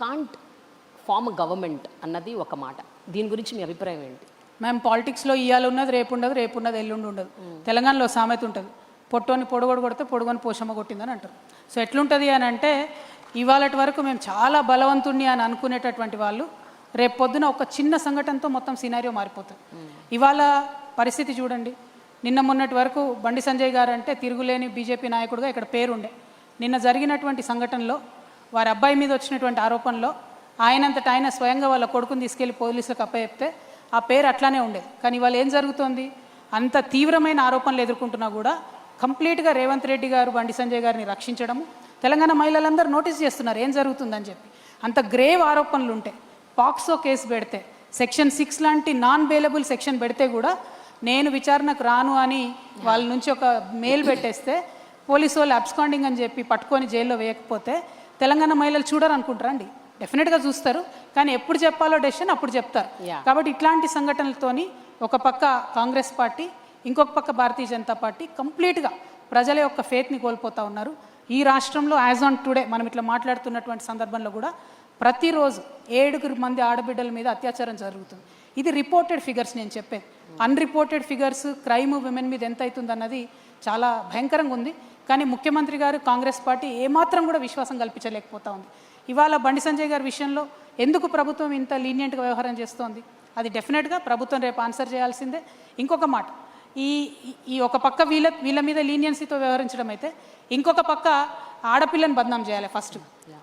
Can't form government అన్నది ఒక మాట. దీని గురించి మీ అభిప్రాయం ఏంటి? మేము పాలిటిక్స్లో ఇయ్యాలి ఉన్నది రేపు ఉండదు, రేపు ఉన్నది ఎల్లుండి ఉండదు. తెలంగాణలో సామెత ఉంటుంది, పొట్టోని పొడగొడు కొడితే పొడుగని పోషమ్మ కొట్టిందని అంటారు. సో ఎట్లుంటుంది అని అంటే, ఇవాళటి వరకు మేము చాలా బలవంతుణ్ణి అని అనుకునేటటువంటి వాళ్ళు రేపు పొద్దున ఒక చిన్న సంఘటనతో మొత్తం సినారియో మారిపోతుంది. ఇవాళ పరిస్థితి చూడండి. నిన్న మొన్నటి వరకు బండి సంజయ్ గారు అంటే తిరుగులేని బీజేపీ నాయకుడిగా ఇక్కడ పేరుండే. నిన్న జరిగినటువంటి సంఘటనలో వారి అబ్బాయి మీద వచ్చినటువంటి ఆరోపణలో ఆయనంతటా ఆయన స్వయంగా వాళ్ళ కొడుకుని తీసుకెళ్లి పోలీసులకు అప్పచెప్తే ఆ పేరు అట్లానే ఉండేది. కానీ ఇవాళ ఏం జరుగుతోంది? అంత తీవ్రమైన ఆరోపణలు ఎదుర్కొంటున్నా కూడా కంప్లీట్గా రేవంత్ రెడ్డి గారు బండి సంజయ్ గారిని రక్షించడము, తెలంగాణ మహిళలందరూ నోటీస్ చేస్తున్నారు ఏం జరుగుతుందని చెప్పి. అంత గ్రేవ్ ఆరోపణలు ఉంటాయి. పాక్సో కేసు పెడితే, సెక్షన్ 6 లాంటి నాన్ బెయిలబుల్ సెక్షన్ పెడితే కూడా నేను విచారణకు రాను అని వాళ్ళ నుంచి ఒక మెయిల్ పెట్టేస్తే పోలీసు వాళ్ళు అబ్స్కాండింగ్ అని చెప్పి పట్టుకొని జైల్లో వేయకపోతే తెలంగాణ మహిళలు చూడరు అనుకుంటారా అండి? డెఫినెట్గా చూస్తారు, కానీ ఎప్పుడు చెప్పాలో డెసిషన్ అప్పుడు చెప్తారు. కాబట్టి ఇట్లాంటి సంఘటనలతోని ఒక పక్క కాంగ్రెస్ పార్టీ, ఇంకొక పక్క భారతీయ జనతా పార్టీ కంప్లీట్గా ప్రజల యొక్క ఫేత్ని కోల్పోతూ ఉన్నారు. ఈ రాష్ట్రంలో యాజ్ ఆన్ టుడే మనం ఇట్లా మాట్లాడుతున్నటువంటి సందర్భంలో కూడా ప్రతిరోజు 7 మంది ఆడబిడ్డల మీద అత్యాచారం జరుగుతుంది. ఇది రిపోర్టెడ్ ఫిగర్స్ నేను చెప్పేది. అన్రిపోర్టెడ్ ఫిగర్స్ క్రైమ్ విమెన్ మీద ఎంత అవుతుంది అన్నది చాలా భయంకరంగా ఉంది. కానీ ముఖ్యమంత్రి గారు, కాంగ్రెస్ పార్టీ ఏమాత్రం కూడా విశ్వాసం కల్పించలేకపోతా ఉంది. ఇవాళ బండి సంజయ్ గారి విషయంలో ఎందుకు ప్రభుత్వం ఇంత లీనియంట్గా వ్యవహారం చేస్తోంది? అది డెఫినెట్గా ప్రభుత్వం రేపు ఆన్సర్ చేయాల్సిందే. ఇంకొక మాట, ఈ ఒక పక్క వీళ్ళ మీద లీనియన్సీతో వ్యవహరించడం అయితే, ఇంకొక పక్క ఆడపిల్లని బదనాం చేయాలి. ఫస్ట్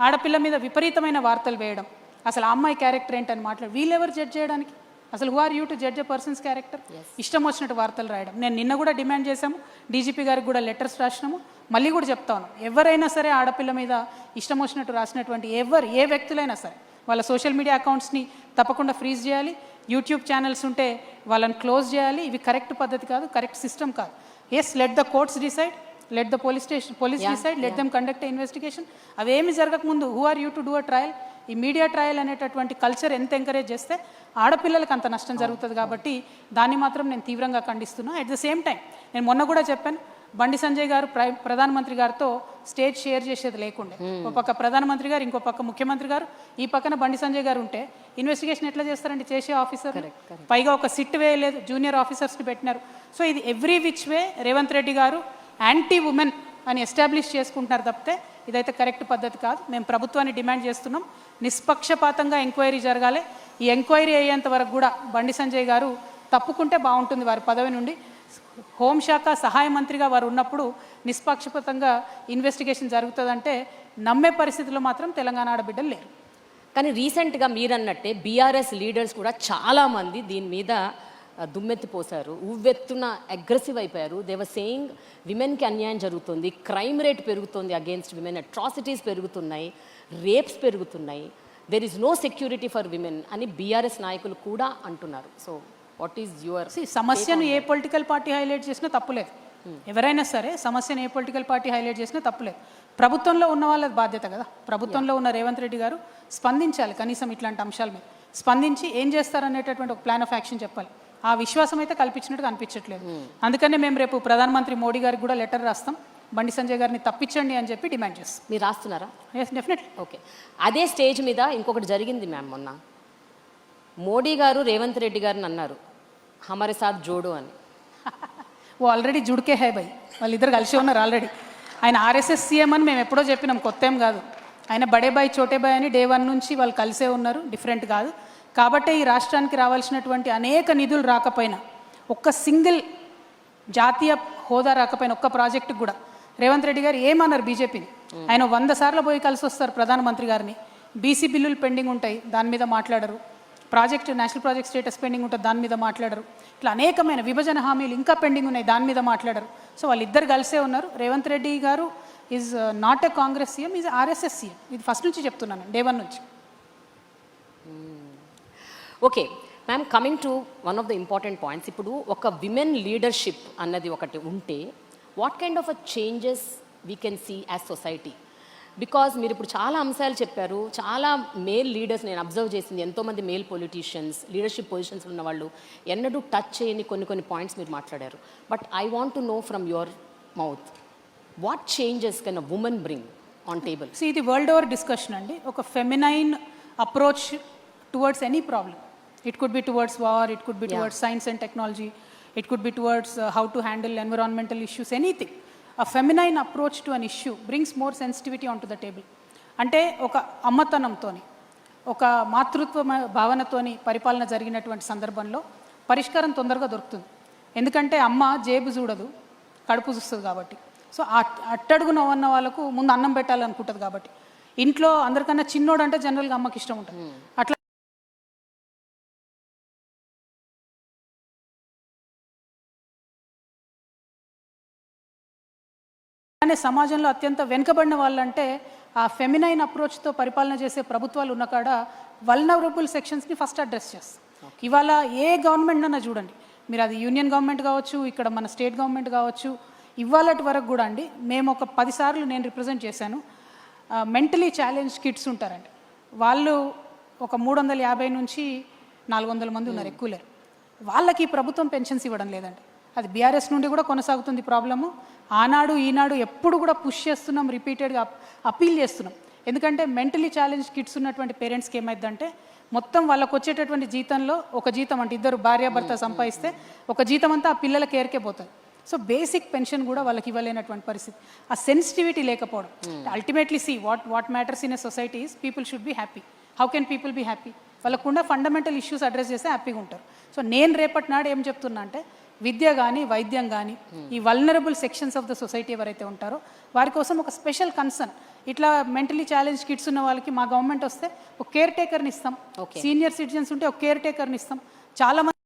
ఆడపిల్ల మీద విపరీతమైన వార్తలు వేయడం, అసలు ఆ అమ్మాయి క్యారెక్టర్ ఏంటని మాట్లాడు. వీళ్ళెవరు జడ్జ్ చేయడానికి? అసలు who are you to judge a person's character? ఇష్టం వచ్చినట్టు వార్తలు రాయడం. నేను నిన్న కూడా డిమాండ్ చేశాము, డీజీపీ గారికి కూడా లెటర్స్ రాసినాము, మళ్ళీ కూడా చెప్తా ఉన్నాం. ఎవరైనా సరే ఆడపిల్ల మీద ఇష్టం వచ్చినట్టు రాసినటువంటి ఏ వ్యక్తులైనా సరే వాళ్ళ సోషల్ మీడియా అకౌంట్స్ని తప్పకుండా ఫ్రీజ్ చేయాలి. యూట్యూబ్ ఛానల్స్ ఉంటే వాళ్ళని క్లోజ్ చేయాలి. ఇవి కరెక్ట్ పద్ధతి కాదు, కరెక్ట్ సిస్టమ్ కాదు. Yes, let the courts decide, let the police decide, let them conduct investigation. అవేమి జరగకముందు who are you to do a trial? ఈ మీడియా ట్రయల్ అనేటటువంటి కల్చర్ ఎంత ఎంకరేజ్ చేస్తే ఆడపిల్లలకు అంత నష్టం జరుగుతుంది. కాబట్టి దాన్ని మాత్రం నేను తీవ్రంగా ఖండిస్తున్నా. అట్ ద సేమ్ టైం నేను మొన్న కూడా చెప్పాను, బండి సంజయ్ గారు ప్రధానమంత్రి గారితో స్టేజ్ షేర్ చేసేది లేకుండే. ఒక పక్క ప్రధానమంత్రి గారు, ఇంకో పక్క ముఖ్యమంత్రి గారు, ఈ పక్కన బండి సంజయ్ గారు ఉంటే ఇన్వెస్టిగేషన్ ఎట్లా చేస్తారండి చేసే ఆఫీసర్? పైగా ఒక సిట్ వేయలేదు, జూనియర్ ఆఫీసర్స్ని పెట్టినారు. సో ఇది every which way Revanth Reddy గారు యాంటీ ఉమెన్ అని ఎస్టాబ్లిష్ చేసుకుంటున్నారు తప్పితే ఇదైతే కరెక్ట్ పద్ధతి కాదు. మేము ప్రభుత్వాన్ని డిమాండ్ చేస్తున్నాం, నిష్పక్షపాతంగా ఎంక్వైరీ జరగాలి. ఈ ఎంక్వైరీ అయ్యేంత వరకు కూడా బండి సంజయ్ గారు తప్పుకుంటే బాగుంటుంది వారి పదవి నుండి. హోంశాఖ సహాయ మంత్రిగా వారు ఉన్నప్పుడు నిష్పక్షపాతంగా ఇన్వెస్టిగేషన్ జరుగుతుందంటే నమ్మే పరిస్థితిలో మాత్రం తెలంగాణ ఆడబిడ్డలు లేరు. కానీ రీసెంట్గా మీరన్నట్టే బీఆర్ఎస్ లీడర్స్ కూడా చాలామంది దీని మీద దుమ్మెత్తిపోశారు, ఉవ్వెత్తున అగ్రెసివ్ అయిపోయారు. దే వర్ సేయింగ్ విమెన్కి అన్యాయం జరుగుతుంది, క్రైమ్ రేట్ పెరుగుతుంది అగేన్స్ట్ విమెన్, అట్రాసిటీస్ పెరుగుతున్నాయి, రేప్స్ పెరుగుతున్నాయి, there is no security for women అని బీఆర్ఎస్ నాయకులు కూడా అంటున్నారు. So what is your? సమస్యను ఏ పొలిటికల్ పార్టీ హైలైట్ చేసినా తప్పులేదు. ఎవరైనా సరే సమస్యను ఏ పొలిటికల్ పార్టీ హైలైట్ చేసినా తప్పులేదు. ప్రభుత్వంలో ఉన్న వాళ్ళ బాధ్యత కదా. ప్రభుత్వంలో ఉన్న రేవంత్ రెడ్డి గారు స్పందించాలి, కనీసం ఇట్లాంటి అంశాల మీద స్పందించి ఏం చేస్తారనేటటువంటి ఒక ప్లాన్ ఆఫ్ యాక్షన్ చెప్పాలి. ఆ విశ్వాసం అయితే కల్పించినట్టు కనిపించట్లేదు. అందుకనే మేము రేపు ప్రధానమంత్రి మోడీ గారికి కూడా లెటర్ రాస్తాం, బండి సంజయ్ గారిని తప్పించండి అని చెప్పి డిమాండ్ చేస్తాం. మీరు రాస్తున్నారా? Yes, definitely. ఓకే. అదే స్టేజ్ మీద ఇంకొకటి జరిగింది మ్యామ్. మొన్న మోడీ గారు రేవంత్ రెడ్డి గారిని అన్నారు హమారే సాత్ జోడో అని. ఓ ఆల్రెడీ జుడికే హై భయ్, వాళ్ళిద్దరు కలిసి ఉన్నారు ఆల్రెడీ. ఆయన ఆర్ఎస్ఎస్ సీఎం అని మేము ఎప్పుడో చెప్పినాం, కొత్త ఏం కాదు. ఆయన బడే బాయ్ చోటే బాయ్ అని డే 1 నుంచి వాళ్ళు కలిసే ఉన్నారు, డిఫరెంట్ కాదు. కాబట్టే ఈ రాష్ట్రానికి రావాల్సినటువంటి అనేక నిధులు రాకపోయినా, ఒక్క సింగిల్ జాతీయ హోదా రాకపోయినా, ఒక్క ప్రాజెక్టుకు కూడా రేవంత్ రెడ్డి గారు ఏమన్నారు బీజేపీని? ఆయన 100 సార్లు పోయి కలిసి వస్తారు ప్రధానమంత్రి గారిని. బీసీ బిల్లులు పెండింగ్ ఉంటాయి, దాని మీద మాట్లాడరు. నేషనల్ ప్రాజెక్ట్ స్టేటస్ పెండింగ్ ఉంటుంది, దాని మీద మాట్లాడరు. ఇట్లా అనేకమైన విభజన హామీలు ఇంకా పెండింగ్ ఉన్నాయి, దాని మీద మాట్లాడరు. సో వాళ్ళిద్దరు కలిసే ఉన్నారు. రేవంత్ రెడ్డి గారు is not a Congress CM, is RSS CM. ఇది ఫస్ట్ నుంచి చెప్తున్నాను, డే 1 నుంచి. Okay ma'am, coming to one of the important points. ఇప్పుడు ఒక విమెన్ లీడర్షిప్ అన్నది ఒకటి ఉంటే what kind of a changes we can see as society? Because మీరు ఇప్పుడు చాలా అంశాలు చెప్పారు, చాలా మేల్ లీడర్స్ నేను అబ్జర్వ్ చేసింది, ఎంతోమంది మేల్ పొలిటీషియన్స్ లీడర్షిప్ పొజిషన్స్ ఉన్న వాళ్ళు ఎన్నడూ టచ్ చేయని కొన్ని పాయింట్స్ మీరు మాట్లాడారు. But I want to know from your mouth, what changes can a women bring on table? So ఇది వరల్డ్ ఓవర్ డిస్కషన్ అండి. ఒక feminine approach towards any problem. It could be towards war, it could be towards science and technology, it could be towards how to handle environmental issues, anything. A feminine approach to an issue brings more sensitivity onto the table. అంటే ఒక అమ్మతనంతోని, ఒక మాతృత్వ భావనతోని పరిపాలన జరిగినటువంటి సందర్భంలో పరిష్కారం తొందరగా దొరుకుతుంది. ఎందుకంటే అమ్మ జేబు చూడదు, కడుపు చూస్తుంది కాబట్టి. సో అట్టడుగున ఉన్న వాళ్ళకు ముందు అన్నం పెట్టాలనుకుంటుంది కాబట్టి. ఇంట్లో అందరికన్నా చిన్నోడు అంటే జనరల్గా అమ్మకి ఇష్టం ఉంటుంది. అట్లా కానీ సమాజంలో అత్యంత వెనుకబడిన వాళ్ళంటే ఆ ఫెమినైన్ అప్రోచ్తో పరిపాలన చేసే ప్రభుత్వాలు ఉన్న కాడ వల్నరబుల్ సెక్షన్స్ని ఫస్ట్ అడ్రస్ చేస్తాం. ఇవాళ ఏ గవర్నమెంట్ అన్నా చూడండి, మీరు అది యూనియన్ గవర్నమెంట్ కావచ్చు, ఇక్కడ మన స్టేట్ గవర్నమెంట్ కావచ్చు, ఇవాళటి వరకు కూడా అండి, మేము ఒక 10 సార్లు నేను రిప్రజెంట్ చేశాను. మెంటలీ ఛాలెంజ్ కిడ్స్ ఉంటారండి, వాళ్ళు ఒక 350 నుంచి 400 మంది ఉన్నారు, ఎక్కువ లేరు. వాళ్ళకి ప్రభుత్వం పెన్షన్స్ ఇవ్వడం లేదండి. అది బీఆర్ఎస్ నుండి కూడా కొనసాగుతుంది ప్రాబ్లము. ఆనాడు ఈనాడు ఎప్పుడు కూడా పుష్ చేస్తున్నాం, రిపీటెడ్గా అపీల్ చేస్తున్నాం. ఎందుకంటే మెంటలీ ఛాలెంజ్ కిడ్స్ ఉన్నటువంటి పేరెంట్స్కి ఏమైందంటే మొత్తం వాళ్ళకు వచ్చేటటువంటి జీతంలో ఒక జీతం అంటే ఇద్దరు భార్యాభర్త సంపాదిస్తే ఒక జీతం అంతా ఆ పిల్లల కేర్కే పోతుంది. సో బేసిక్ పెన్షన్ కూడా వాళ్ళకి ఇవ్వలేనటువంటి పరిస్థితి. ఆ సెన్సిటివిటీ లేకపోవడం. Ultimately what matters in a society is people should be happy. How can people be happy? వాళ్ళకుండా ఫండమెంటల్ ఇష్యూస్ అడ్రస్ చేస్తే హ్యాపీగా ఉంటారు. సో నేను రేపటి నాడు ఏం చెప్తున్నా అంటే విద్య కానీ వైద్యం కానీ ఈ vulnerable sections of the society ఎవరైతే ఉంటారో వారి కోసం ఒక స్పెషల్ కన్సర్న్. ఇట్లా మెంటలీ ఛాలెంజ్ కిడ్స్ ఉన్న వాళ్ళకి మా గవర్నమెంట్ వస్తే ఒక కేర్ టేకర్ని ఇస్తాం. సీనియర్ సిటిజన్స్ ఉంటే ఒక కేర్ టేకర్ని ఇస్తాం. చాలా మంది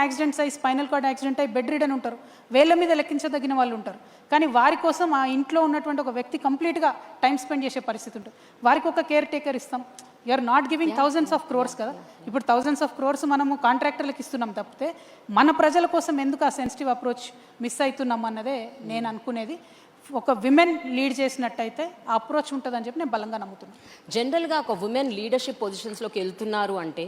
యాక్సిడెంట్స్ అయ్యి స్పైనల్ కార్డ్ యాక్సిడెంట్ అయ్యి బెడ్ రిడన్ ఉంటారు, వేళ్ళ మీద లెక్కించదగిన వాళ్ళు ఉంటారు. కానీ వారి కోసం ఆ ఇంట్లో ఉన్నటువంటి ఒక వ్యక్తి కంప్లీట్గా టైం స్పెండ్ చేసే పరిస్థితి ఉంటుంది. వారికి ఒక కేర్ టేకర్ ఇస్తాం. You're not giving thousands of crores కదా. ఇప్పుడు థౌజండ్స్ ఆఫ్ క్రోర్స్ మనము కాంట్రాక్టర్లకు ఇస్తున్నాం తప్పితే మన ప్రజల కోసం ఎందుకు ఆ సెన్సిటివ్ అప్రోచ్ మిస్ అవుతున్నాం అన్నదే నేను అనుకునేది. ఒక విమెన్ లీడ్ చేసినట్టయితే ఆ అప్రోచ్ ఉంటుందని చెప్పి నేను బలంగా నమ్ముతున్నాను. జనరల్గా ఒక ఉమెన్ లీడర్షిప్ పొజిషన్స్లోకి వెళ్తున్నారు అంటే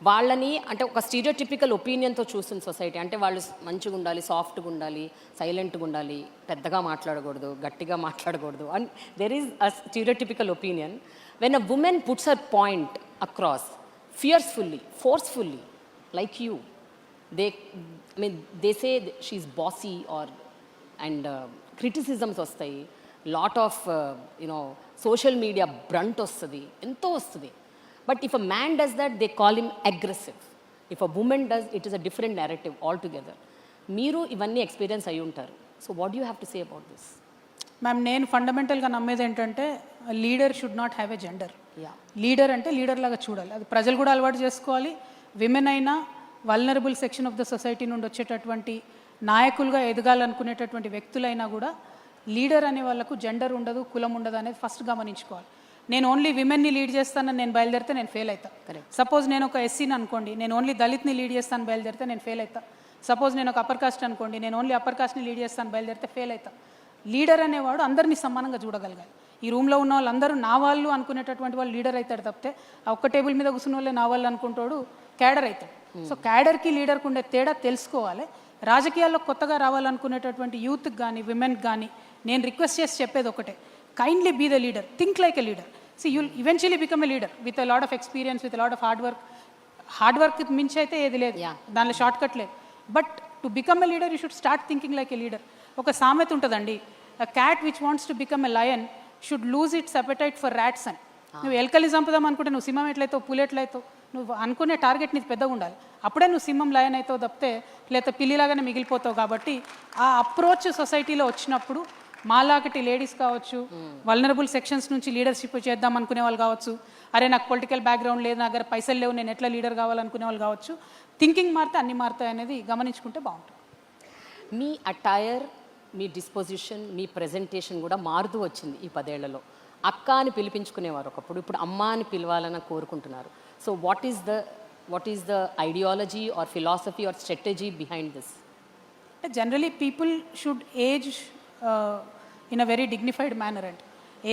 వాళ్ళని అంటే ఒక స్టీరియోటిపికల్ ఒపీనియన్తో చూస్తుంది సొసైటీ. అంటే వాళ్ళు మంచిగా ఉండాలి, సాఫ్ట్గా ఉండాలి, సైలెంట్గా ఉండాలి, పెద్దగా మాట్లాడకూడదు, గట్టిగా మాట్లాడకూడదు. And there is a stereotypical opinion. When a woman puts her point across fiercely, forcefully, like you, they say she's bossy and criticisms vastayi, lot of social media brunt vastadi, ento vastadi. But if a man does that, they call him aggressive. If a woman does, it is a different narrative altogether. Meeru ivanni experience ayi untaru. So what do you have to say about this? Ma'am, నేను ఫండమెంటల్గా నమ్మేది ఏంటంటే leader should not have a gender. Leader అంటే leader లాగా చూడాలి. అది ప్రజలు కూడా అలవాటు చేసుకోవాలి. విమెన్ అయినా vulnerable section of the society నుండి వచ్చేటటువంటి నాయకులుగా ఎదగాలనుకునేటటువంటి వ్యక్తులైనా కూడా లీడర్ అనే వాళ్ళకు జెండర్ ఉండదు, కులం ఉండదు అనేది ఫస్ట్ గమనించుకోవాలి. నేను ఓన్లీ విమెన్ని లీడ్ చేస్తానని నేను బయలుదేరితే నేను ఫెయిల్ అవుతా. సపోజ్ నేను ఒక ఎస్సీని అనుకోండి, నేను ఓన్లీ దళిత్ని లీడ్ చేస్తాను బయలుదేరితే నేను ఫెయిల్ అవుతా. సపోజ్ నేను ఒక అప్పర్ కాస్ట్ అనుకోండి, నేను ఓన్లీ అప్పర్ కాస్ట్ని లీడ్ చేస్తాను బయలుదేరితే ఫెయిల్ అవుతా. లీడర్ అనేవాడు అందరినీ సమానంగా చూడగలగాలి. ఈ రూమ్లో ఉన్న వాళ్ళందరూ నా వాళ్ళు అనుకునేటటువంటి వాళ్ళు లీడర్ అవుతాడు తప్పితే ఆ ఒక్క టేబుల్ మీద కూర్చున్న వాళ్ళే నా వాళ్ళు అనుకుంటాడు క్యాడర్ అవుతాడు. సో క్యాడర్కి లీడర్కి ఉండే తేడా తెలుసుకోవాలి. రాజకీయాల్లో కొత్తగా రావాలనుకునేటటువంటి యూత్కి కానీ విమెన్కి కానీ నేను రిక్వెస్ట్ చేసి చెప్పేది ఒకటే, kindly be the leader, think like a leader. See you'll eventually become a leader with a lot of experience, with a lot of hard work మించి అయితే ఏది లేదు, దానిలో షార్ట్ కట్ లేదు. But to become a leader you should start thinking like a leader. ఒక సామెత ఉంటుందండి, a cat which wants to become a lion should lose its appetite for rats అని. నువ్వు ఎలకలి చంపుదాం అనుకుంటే నువ్వు సింహం ఎట్లయితావు, పులి ఎట్లయితావు, నువ్వు అనుకునే టార్గెట్ నీకు పెద్దగా ఉండాలి. అప్పుడే నువ్వు సింహం లయన్ అవుతావు తప్పితే లేకపోతే పిల్లిలాగానే మిగిలిపోతావు. కాబట్టి ఆ అప్రోచ్ సొసైటీలో వచ్చినప్పుడు మాలాగటి లేడీస్ కావచ్చు, వల్నరబుల్ సెక్షన్స్ నుంచి లీడర్షిప్ చేద్దాం అనుకునే వాళ్ళు కావచ్చు, అరే నాకు పొలిటికల్ బ్యాక్గ్రౌండ్ లేదు, నా దగ్గర పైసలు లేవు, నేను ఎట్లా లీడర్ కావాలనుకునే వాళ్ళు కావచ్చు, థింకింగ్ మారితే అన్ని మారుతాయి అనేది గమనించుకుంటే బాగుంటుంది. మీ అటైర్, మీ డిస్పోజిషన్, మీ ప్రజెంటేషన్ కూడా మారుతూ వచ్చింది ఈ 10 ఏళ్లలో. అక్క అని పిలిపించుకునేవారు ఒకప్పుడు, ఇప్పుడు అమ్మ అని పిలవాలని కోరుకుంటున్నారు. So what is the ideology or philosophy or strategy behind this? అంటే generally people should age in a very dignified manner. And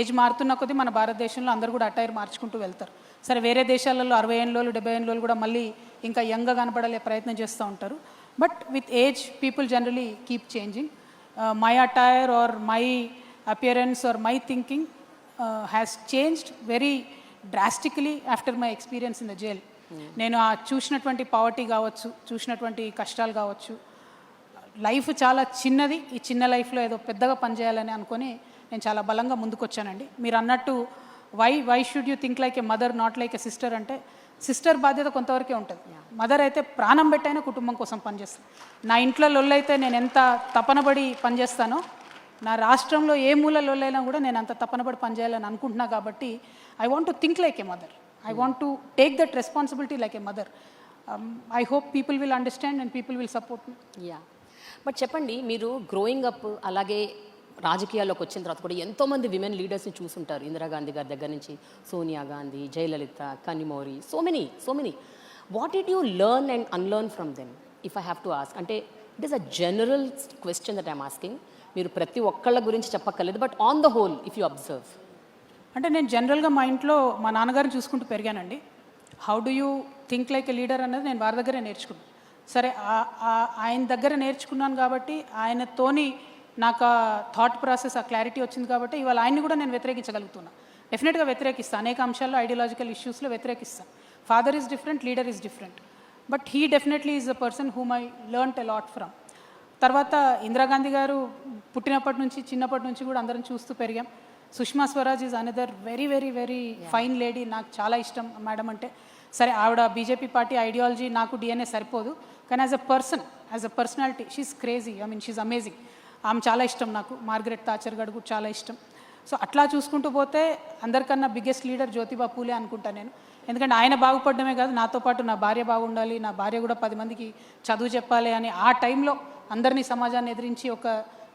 age మారుతున్న కొద్దీ మన భారతదేశంలో అందరూ కూడా అటైర్ మార్చుకుంటూ వెళ్తారు. సరే, వేరే దేశాలలో 60 ఏళ్ళలో 70 ఏళ్ళలో కూడా మళ్ళీ ఇంకా యంగ్గా కనపడాలే ప్రయత్నం చేస్తూ ఉంటారు. But with age people generally keep changing. My attire or my appearance or my thinking has changed very drastically after my experience in the jail. నేను ఆ చూసినటువంటి పావర్టీ కావచ్చు, చూసినటువంటి కష్టాలు కావచ్చు, లైఫ్ చాలా చిన్నది, ఈ చిన్న లైఫ్లో ఏదో పెద్దగా పనిచేయాలని అనుకొని నేను చాలా బలంగా ముందుకొచ్చానండి. మీరు అన్నట్టు why should you think like a mother not like a sister అంటే, సిస్టర్ బాధ్యత కొంతవరకే ఉంటుంది. మదర్ అయితే ప్రాణం పెట్టైనా కుటుంబం కోసం పనిచేస్తాను. నా ఇంట్లో లొల్లైతే నేను ఎంత తపనబడి పనిచేస్తానో, నా రాష్ట్రంలో ఏ మూల లొల్లైనా కూడా నేను అంత తపనబడి పనిచేయాలని అనుకుంటున్నా. కాబట్టి I want to think like a mother, I want to take that responsibility like a mother. I hope people will understand and people will support me. Yeah, but చెప్పండి, మీరు గ్రోయింగ్ అప్ అలాగే రాజకీయాల్లోకి వచ్చిన తర్వాత కూడా ఎంతోమంది విమెన్ లీడర్స్ని చూసుంటారు. ఇందిరాగాంధీ గారి దగ్గర నుంచి Sonia Gandhi, Jayalalithaa, Kanimozhi, so many. What did you learn and unlearn from them if I have to ask? అంటే it is a general question that I'm asking. మీరు ప్రతి ఒక్కళ్ళ గురించి చెప్పక్కర్లేదు, but on the whole if you observe. అంటే నేను జనరల్గా మా ఇంట్లో మా నాన్నగారిని చూసుకుంటూ పెరిగానండి. How do you think like a leader అన్నది నేను వారి దగ్గరే నేర్చుకున్నాను. సరే, ఆయన దగ్గర నేర్చుకున్నాను కాబట్టి, ఆయనతోని నాకు ఆ థాట్ ప్రాసెస్, ఆ క్లారిటీ వచ్చింది కాబట్టి ఇవాళ ఆయన్ని కూడా నేను వ్యతిరేకించగలుగుతున్నాను. డెఫినెట్గా వ్యతిరేకిస్తాను, అనేక అంశాల్లో ఐడియాలజికల్ ఇష్యూస్లో వ్యతిరేకిస్తాను. Father is different, leader is different, but he definitely is the person whom I learnt a lot from. తర్వాత ఇందిరాగాంధీ గారు పుట్టినప్పటి నుంచి, చిన్నప్పటి నుంచి కూడా అందరం చూస్తూ పెరిగాం. Sushma Swaraj is another very very very fine lady. నాకు చాలా ఇష్టం మేడం అంటే. సరే, ఆవిడ బీజేపీ పార్టీ ఐడియాలజీ నాకు డిఎన్ఏ సరిపోదు, కానీ as a person, as a personality she's crazy. I mean she's amazing. ఆమె చాలా ఇష్టం నాకు. మార్గరెట్ థాచర్ గారు కూడా చాలా ఇష్టం. సో అట్లా చూసుకుంటూ పోతే అందరికన్నా బిగ్గెస్ట్ లీడర్ జ్యోతిబా పూలే అనుకుంటాను నేను. ఎందుకంటే ఆయన బాగుపడమే కాదు, నాతో పాటు నా భార్య బాగుండాలి, నా భార్య కూడా 10 మందికి చదువు చెప్పాలి అని ఆ టైంలో అందరినీ, సమాజాన్ని ఎదిరించి ఒక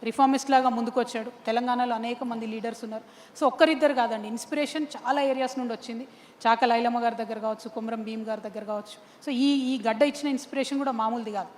రిఫార్మిస్ట్ లాగా ముందుకొచ్చాడు. తెలంగాణలో అనేక మంది లీడర్స్ ఉన్నారు. సో ఒక్కరిద్దరు కాదండి, ఇన్స్పిరేషన్ చాలా ఏరియాస్ నుండి వచ్చింది. చాక లైలమ్మ గారి దగ్గర కావచ్చు, కొమరం భీమ్ గారి దగ్గర కావచ్చు. సో ఈ గడ్డ ఇచ్చిన ఇన్స్పిరేషన్ కూడా మామూలుది కాదు.